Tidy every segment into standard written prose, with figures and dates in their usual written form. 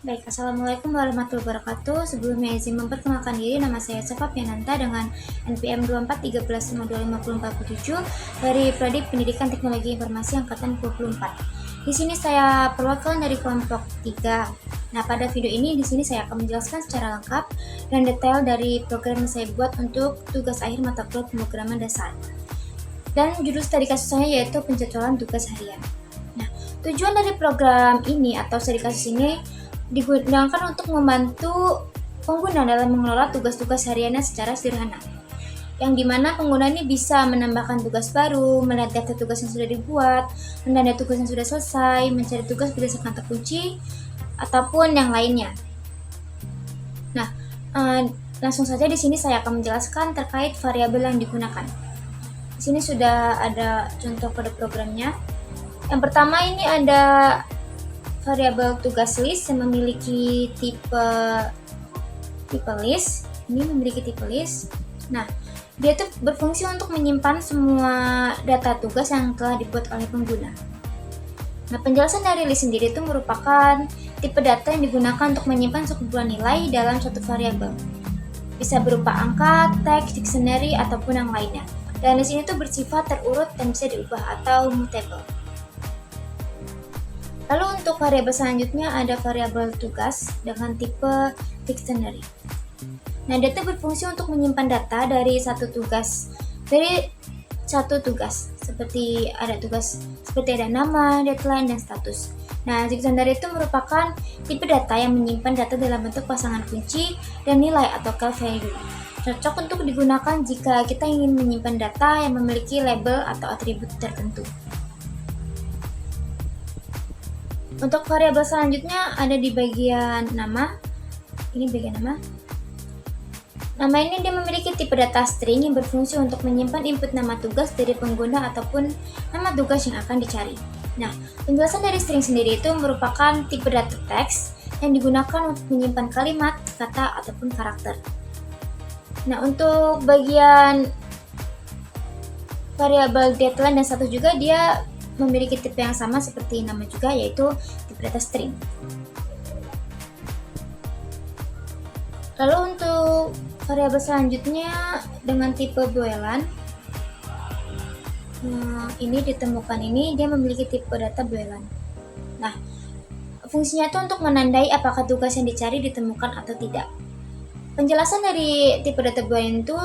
Baik, Assalamualaikum warahmatullahi wabarakatuh. Sebelumnya izin memperkenalkan diri, nama saya Safa Piananta dengan NPM 2413525447 dari Prodi Pendidikan Teknologi Informasi Angkatan 24. Di sini saya perwakilan dari kelompok 3. Nah, pada video ini di sini saya akan menjelaskan secara lengkap dan detail dari program yang saya buat untuk tugas akhir mata kuliah pemrograman dasar. Dan judul studi kasusnya yaitu penjadwalan tugas harian. Nah, tujuan dari program ini atau studi kasus ini digunakan untuk membantu pengguna dalam mengelola tugas-tugas hariannya secara sederhana, yang dimana pengguna ini bisa menambahkan tugas baru, melihat daftar tugas yang sudah dibuat, menandai tugas yang sudah selesai, mencari tugas berdasarkan kata kunci, ataupun yang lainnya. Nah, langsung saja di sini saya akan menjelaskan terkait variabel yang digunakan. Di sini sudah ada contoh kode programnya. Yang pertama ini ada variabel tugas list yang memiliki tipe list. Ini memiliki tipe list. Nah, dia itu berfungsi untuk menyimpan semua data tugas yang telah dibuat oleh pengguna. Nah, penjelasan dari list sendiri itu merupakan tipe data yang digunakan untuk menyimpan sekumpulan nilai dalam suatu variabel. Bisa berupa angka, teks, dictionary, ataupun yang lainnya. Dan list ini tuh bersifat terurut dan bisa diubah atau mutable. Lalu untuk variabel selanjutnya ada variabel tugas dengan tipe dictionary. Nah, data berfungsi untuk menyimpan data dari satu tugas, seperti ada nama, deadline, dan status. Nah, dictionary itu merupakan tipe data yang menyimpan data dalam bentuk pasangan kunci dan nilai atau cal value. Cocok untuk digunakan jika kita ingin menyimpan data yang memiliki label atau atribut tertentu. Untuk variabel selanjutnya ada di bagian nama. Ini bagian nama. Nama ini dia memiliki tipe data string yang berfungsi untuk menyimpan input nama tugas dari pengguna ataupun nama tugas yang akan dicari. Nah, penjelasan dari string sendiri itu merupakan tipe data teks yang digunakan untuk menyimpan kalimat, kata, ataupun karakter. Nah, untuk bagian variabel deadline dan status juga dia memiliki tipe yang sama seperti nama juga, yaitu tipe data string. Lalu untuk variabel selanjutnya dengan tipe boolean, ini ditemukan dia memiliki tipe data boolean. Nah, fungsinya itu untuk menandai apakah tugas yang dicari ditemukan atau tidak. Penjelasan dari tipe data boolean itu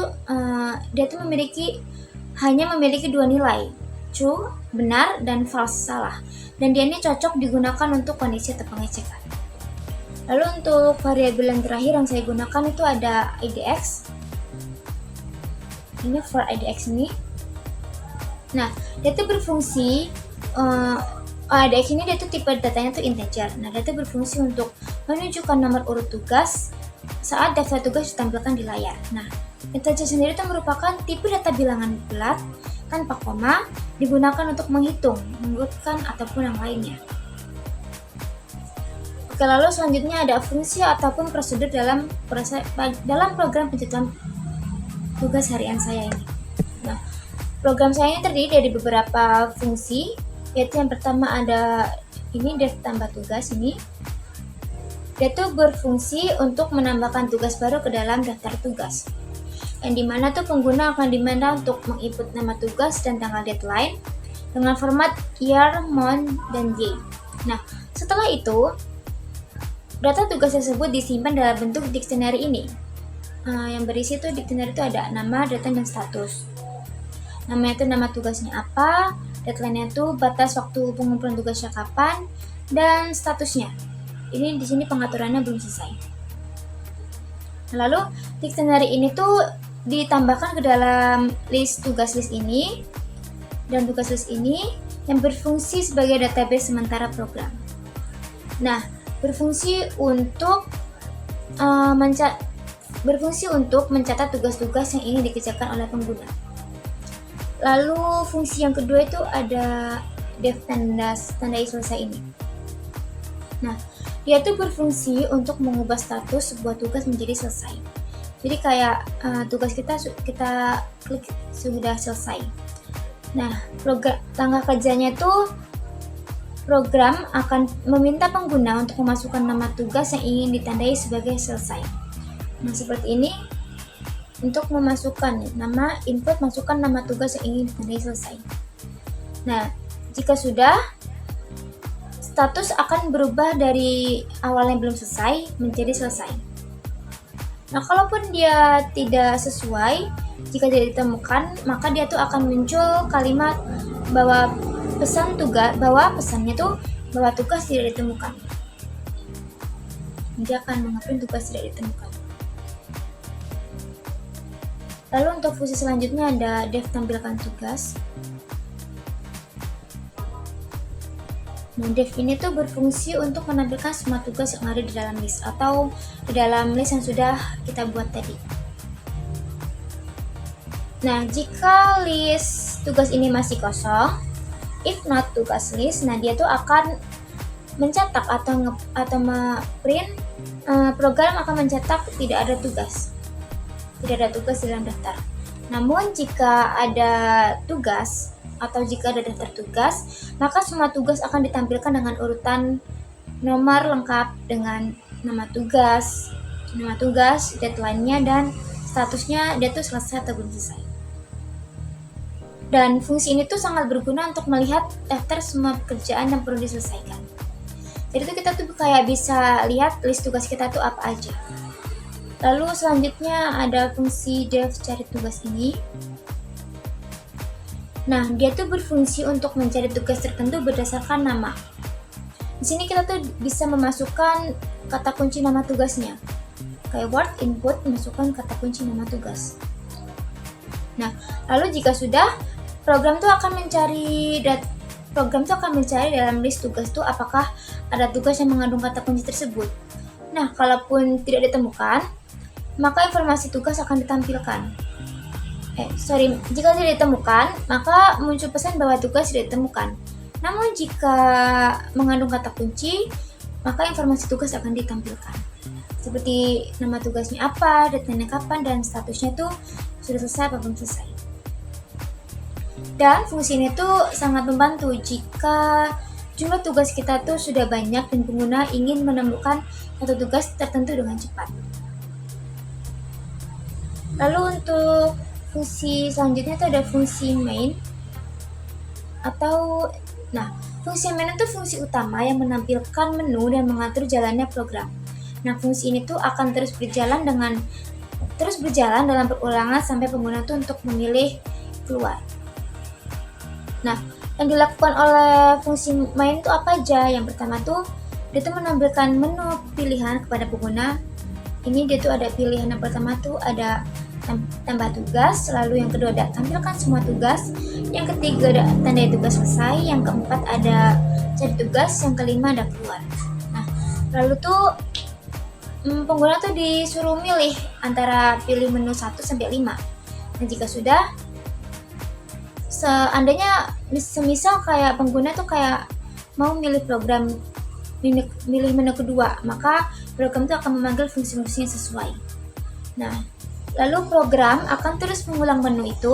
dia tuh hanya memiliki dua nilai, true, benar, dan false, salah. Dan dia ini cocok digunakan untuk kondisi atau pengecekan. Lalu untuk variabel yang terakhir yang saya gunakan itu ada IDX. Ini for IDX ini. Nah, dia itu berfungsi, IDX ini dia tuh tipe datanya tuh integer. Nah, dia itu berfungsi untuk menunjukkan nomor urut tugas saat daftar tugas ditampilkan di layar. Nah, integer sendiri itu merupakan tipe data bilangan bulat tanpa koma, digunakan untuk menghitung, mengurutkan, ataupun yang lainnya. Oke, lalu selanjutnya ada fungsi ataupun prosedur dalam program penjadwalan tugas harian saya ini. Nah, program saya ini terdiri dari beberapa fungsi, yaitu yang pertama ada ini def tambah tugas ini. Dia tuh berfungsi untuk menambahkan tugas baru ke dalam daftar tugas, yang dimana tuh pengguna akan diminta untuk menginput nama tugas dan tanggal deadline dengan format year, month, dan day. Nah, setelah itu data tugas tersebut disimpan dalam bentuk dictionary ini. Yang berisi tuh dictionary itu ada nama, deadline, dan status. Namanya itu nama tugasnya apa, deadline-nya itu batas waktu pengumpulan tugasnya kapan, dan statusnya. Ini di sini pengaturannya belum selesai. Lalu dictionary ini tuh ditambahkan ke dalam tugas list ini, dan tugas list ini yang berfungsi sebagai database sementara program. Nah, berfungsi untuk mencatat tugas-tugas yang ingin dikerjakan oleh pengguna. Lalu fungsi yang kedua itu ada def tandai selesai ini. Nah, dia tuh berfungsi untuk mengubah status sebuah tugas menjadi selesai. Jadi kayak tugas kita klik sudah selesai. Nah, langkah kerjanya itu program akan meminta pengguna untuk memasukkan nama tugas yang ingin ditandai sebagai selesai. Nah, seperti ini untuk memasukkan nama input, masukkan nama tugas yang ingin ditandai selesai. Nah, jika sudah, status akan berubah dari awalnya belum selesai menjadi selesai. Nah, kalaupun dia tidak sesuai, jika tidak ditemukan, maka dia tuh akan muncul kalimat bahwa pesannya tuh bahwa tugas tidak ditemukan. Dia akan mengeprint tugas tidak ditemukan. Lalu untuk fungsi selanjutnya ada def tampilkan tugas. Nah, def ini tuh berfungsi untuk menampilkan semua tugas yang ada di dalam list atau di dalam list yang sudah kita buat tadi. Nah, jika list tugas ini masih kosong, if not tugas list, nah dia tuh akan mencetak atau print program akan mencetak tidak ada tugas dalam daftar. Namun jika ada tugas atau jika ada daftar tugas, maka semua tugas akan ditampilkan dengan urutan nomor lengkap dengan nama tugas, deadline-nya, dan statusnya dia tuh selesai atau belum selesai. Dan fungsi ini tuh sangat berguna untuk melihat daftar semua pekerjaan yang perlu diselesaikan. Jadi tuh kita tuh kayak bisa lihat list tugas kita tuh apa aja. Lalu selanjutnya ada fungsi def cari tugas ini. Nah, dia tuh berfungsi untuk mencari tugas tertentu berdasarkan nama. Di sini kita tuh bisa memasukkan kata kunci nama tugasnya. Kayak word input, masukkan kata kunci nama tugas. Nah, lalu jika sudah, program tuh akan mencari dalam list tugas tuh apakah ada tugas yang mengandung kata kunci tersebut. Nah, kalaupun tidak ditemukan, maka informasi tugas akan ditampilkan. Jika tidak ditemukan, maka muncul pesan bahwa tugas tidak ditemukan. Namun jika mengandung kata kunci, maka informasi tugas akan ditampilkan. Seperti nama tugasnya apa, deadline kapan, dan statusnya tuh sudah selesai atau belum selesai. Dan fungsi ini tuh sangat membantu jika jumlah tugas kita tuh sudah banyak dan pengguna ingin menemukan satu tugas tertentu dengan cepat. Lalu untuk fungsi selanjutnya itu ada fungsi main fungsi main itu fungsi utama yang menampilkan menu dan mengatur jalannya program. Nah, fungsi ini tuh akan terus berjalan dalam perulangan sampai pengguna tuh untuk memilih keluar. Nah, yang dilakukan oleh fungsi main itu apa aja? Yang pertama tuh dia tuh menampilkan menu pilihan kepada pengguna. Ini dia tuh ada pilihan yang pertama tuh ada tambah tugas, lalu yang kedua ada tampilkan semua tugas, yang ketiga ada tandai tugas selesai, yang keempat ada cari tugas, yang kelima ada keluar. Nah, lalu tuh pengguna tuh disuruh milih antara pilih menu 1 sampai 5. Dan jika sudah, seandainya semisal kayak pengguna tuh kayak mau milih menu kedua, maka program itu akan memanggil fungsi-fungsi yang sesuai. Nah, lalu program akan terus mengulang menu itu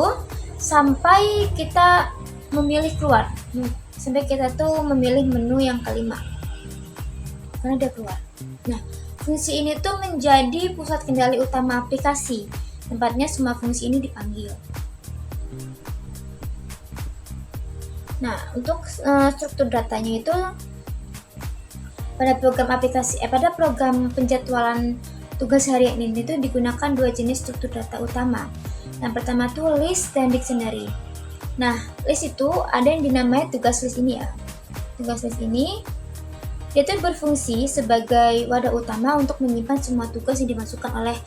sampai kita memilih keluar, sampai kita tuh memilih menu yang kelima karena dia keluar. Nah, fungsi ini tuh menjadi pusat kendali utama aplikasi, tempatnya semua fungsi ini dipanggil. Nah, untuk struktur datanya itu pada program penjadwalan tugas harian ini tuh digunakan dua jenis struktur data utama. Yang pertama tuh list dan dictionary. Nah, list itu ada yang dinamai tugas list ini ya. Tugas list ini dia tuh berfungsi sebagai wadah utama untuk menyimpan semua tugas yang dimasukkan oleh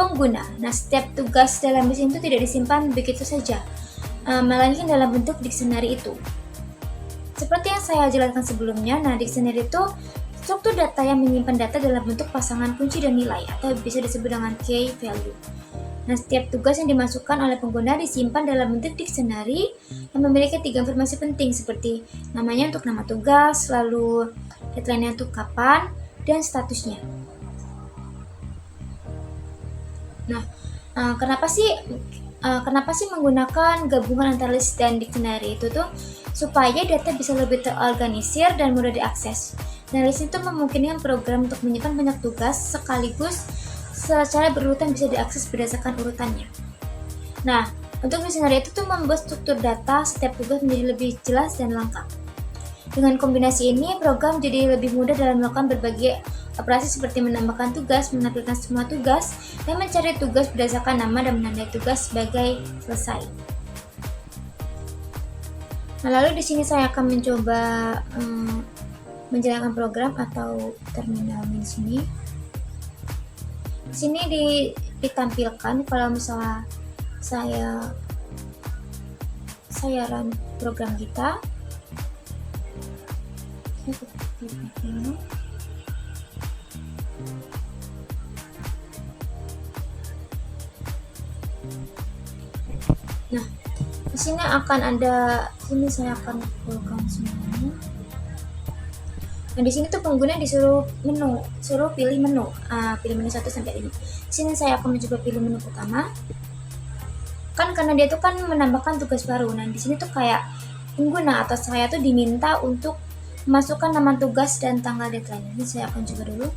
pengguna. Nah, setiap tugas dalam list itu tidak disimpan begitu saja, melainkan dalam bentuk dictionary itu. Seperti yang saya jelaskan sebelumnya, nah dictionary itu struktur data yang menyimpan data dalam bentuk pasangan kunci dan nilai atau bisa disebut dengan key value. Nah, setiap tugas yang dimasukkan oleh pengguna disimpan dalam bentuk dictionary yang memiliki 3 informasi penting seperti namanya untuk nama tugas, lalu deadline-nya untuk kapan, dan statusnya. Nah, kenapa sih kenapa sih menggunakan gabungan antara list dan dictionary itu tuh supaya data bisa lebih terorganisir dan mudah diakses. Dan list itu memungkinkan program untuk menyimpan banyak tugas sekaligus secara berurutan bisa diakses berdasarkan urutannya. Nah, untuk dictionary itu tuh membuat struktur data setiap tugas menjadi lebih jelas dan lengkap. Dengan kombinasi ini, program jadi lebih mudah dalam melakukan berbagai operasi seperti menambahkan tugas, menampilkan semua tugas, dan mencari tugas berdasarkan nama dan menandai tugas sebagai selesai. Nah, lalu di sini saya akan mencoba menjalankan program atau terminal di sini. Di sini ditampilkan kalau misalnya saya run program kita. Nah, di sini akan ada, sini saya akan kumpulkan semuanya. Nah, di sini tuh pengguna disuruh pilih menu, pilih menu 1 sampai 5. Di sini saya akan mencoba pilih menu pertama. Kan karena dia tuh kan menambahkan tugas baru. Nah, di sini tuh kayak pengguna atau saya tuh diminta untuk masukkan nama tugas dan tanggal deadline. Ini saya akan coba dulu.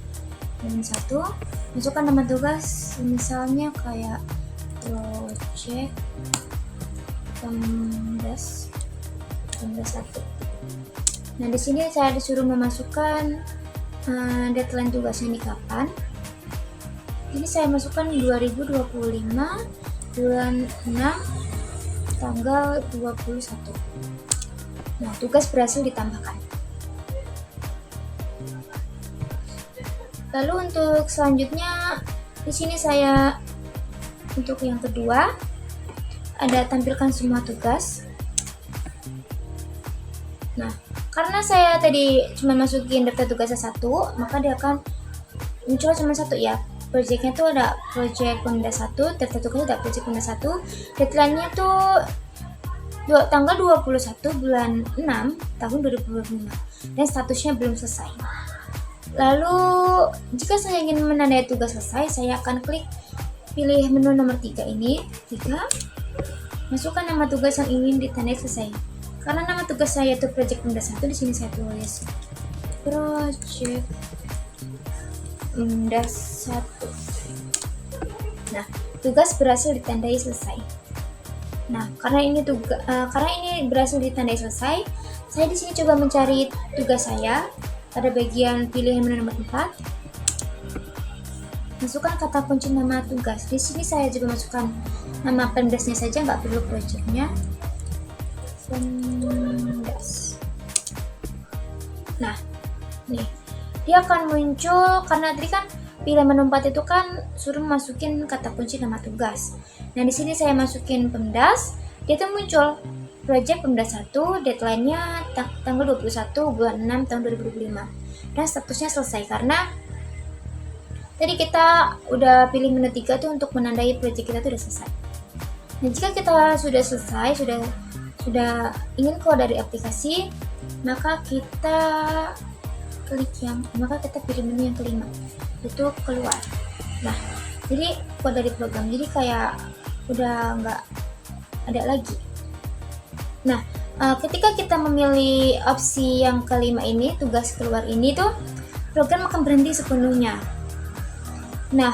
Menu 1, masukkan nama tugas, misalnya kayak project 16 1. Nah, di sini saya disuruh memasukkan deadline tugasnya ini kapan. Ini saya masukkan 2025 bulan 6 tanggal 21. Nah, tugas berhasil ditambahkan. Lalu untuk selanjutnya di sini saya untuk yang kedua ada tampilkan semua tugas. Nah, karena saya tadi cuma masukin daftar tugasnya 1, maka dia akan muncul cuma 1 ya. Projectnya tuh ada project Pemda 1, daftar tugasnya ada project Pemda 1. Deadline-nya tuh tanggal 21 bulan 6 tahun 2025 dan statusnya belum selesai. Lalu jika saya ingin menandai tugas selesai, saya akan klik pilih menu nomor 3 ini, 3, masukkan nama tugas yang ingin ditandai selesai. Karena nama tugas saya itu project Pemda 1, di sini saya tulis project Pemda 1. Nah, tugas berhasil ditandai selesai. Nah, karena ini berhasil ditandai selesai, saya di sini coba mencari tugas saya pada bagian pilihan menu nomor 4. Masukkan kata kunci nama tugas. Di sini saya juga masukkan nama Pemdasnya saja, nggak perlu projectnya. Pemdas. Nah, nih dia akan muncul karena tadi kan pilihan menu 4 itu kan suruh masukin kata kunci nama tugas. Nah, di sini saya masukin Pemdas, dia tuh muncul project Pemda 1, deadline-nya tanggal 21 bulan 6 tahun 2025 dan statusnya selesai karena tadi kita udah pilih menu 3 tuh untuk menandai project kita tuh udah selesai. Nah, jika kita sudah selesai, sudah ingin keluar dari aplikasi, maka kita pilih menu yang kelima, itu keluar. Nah, jadi keluar dari program, jadi kayak udah nggak ada lagi. Nah, ketika kita memilih opsi yang kelima ini, tugas keluar ini tuh, program akan berhenti sepenuhnya. Nah,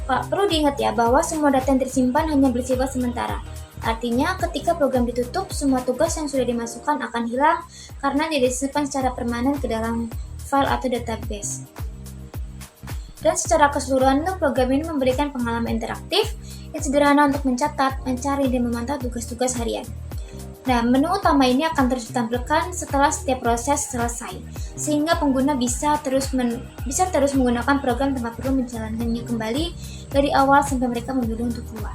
perlu diingat ya bahwa semua data yang tersimpan hanya bersifat sementara. Artinya, ketika program ditutup, semua tugas yang sudah dimasukkan akan hilang karena tidak disimpan secara permanen ke dalam file atau database. Dan secara keseluruhan tuh, program ini memberikan pengalaman interaktif yang sederhana untuk mencatat, mencari, dan memantau tugas-tugas harian. Nah, menu utama ini akan terus ditampilkan setelah setiap proses selesai, sehingga pengguna bisa terus menggunakan program tanpa perlu menjalankannya kembali dari awal sampai mereka memilih untuk keluar.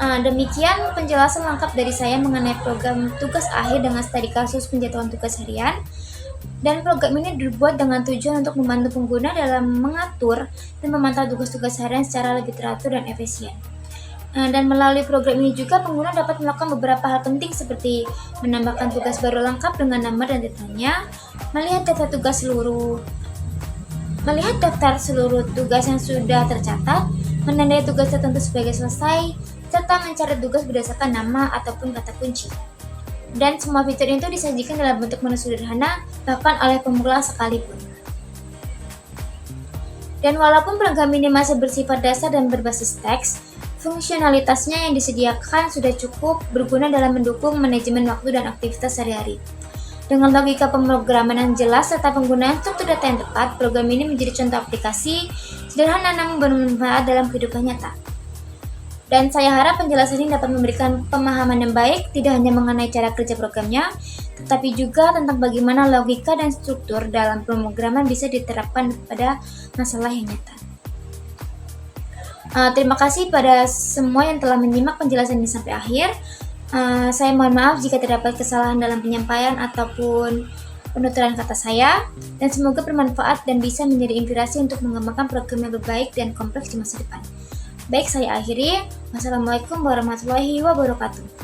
Demikian penjelasan lengkap dari saya mengenai program tugas akhir dengan studi kasus penjatuhan tugas harian. Dan program ini dibuat dengan tujuan untuk membantu pengguna dalam mengatur dan memantau tugas-tugas harian secara lebih teratur dan efisien. Dan melalui program ini juga pengguna dapat melakukan beberapa hal penting seperti menambahkan tugas baru lengkap dengan nama dan detailnya, melihat data tugas seluruh Melihat daftar seluruh tugas yang sudah tercatat, menandai tugas tertentu sebagai selesai, serta mencari tugas berdasarkan nama ataupun kata kunci. Dan semua fitur itu disajikan dalam bentuk menu sederhana, bahkan oleh pemula sekalipun. Dan walaupun program ini masih bersifat dasar dan berbasis teks, fungsionalitasnya yang disediakan sudah cukup berguna dalam mendukung manajemen waktu dan aktivitas sehari-hari. Dengan logika pemrograman yang jelas serta penggunaan struktur data yang tepat, program ini menjadi contoh aplikasi sederhana namun bermanfaat dalam kehidupan nyata. Dan saya harap penjelasan ini dapat memberikan pemahaman yang baik, tidak hanya mengenai cara kerja programnya, tetapi juga tentang bagaimana logika dan struktur dalam pemrograman bisa diterapkan pada masalah yang nyata. Terima kasih pada semua yang telah menyimak penjelasan ini sampai akhir. Saya mohon maaf jika terdapat kesalahan dalam penyampaian ataupun penuturan kata saya, dan semoga bermanfaat dan bisa menjadi inspirasi untuk mengembangkan program yang lebih baik dan kompleks di masa depan. Baik, saya akhiri. Wassalamualaikum warahmatullahi wabarakatuh.